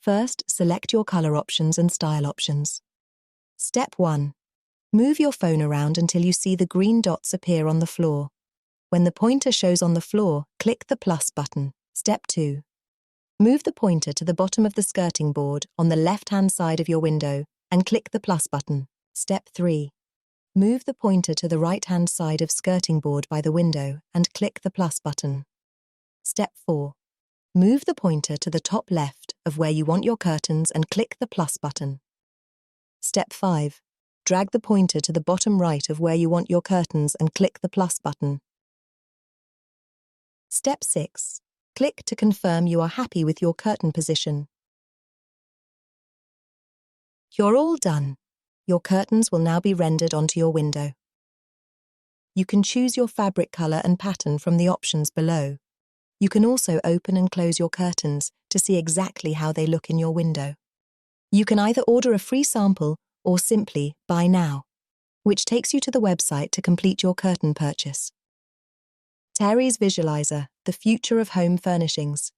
First, select your color options and style options. Step 1. Move your phone around until you see the green dots appear on the floor. When the pointer shows on the floor, click the plus button. Step 2. Move the pointer to the bottom of the skirting board on the left-hand side of your window and click the plus button. Step 3. Move the pointer to the right-hand side of skirting board by the window and click the plus button. Step 4. Move the pointer to the top left of where you want your curtains and click the plus button. Step 5. Drag the pointer to the bottom right of where you want your curtains and click the plus button. Step 6. Click to confirm you are happy with your curtain position. You're all done. Your curtains will now be rendered onto your window. You can choose your fabric color and pattern from the options below. You can also open and close your curtains to see exactly how they look in your window. You can either order a free sample or simply buy now, which takes you to the website to complete your curtain purchase. Terry's ViSULiZR, the future of home furnishings.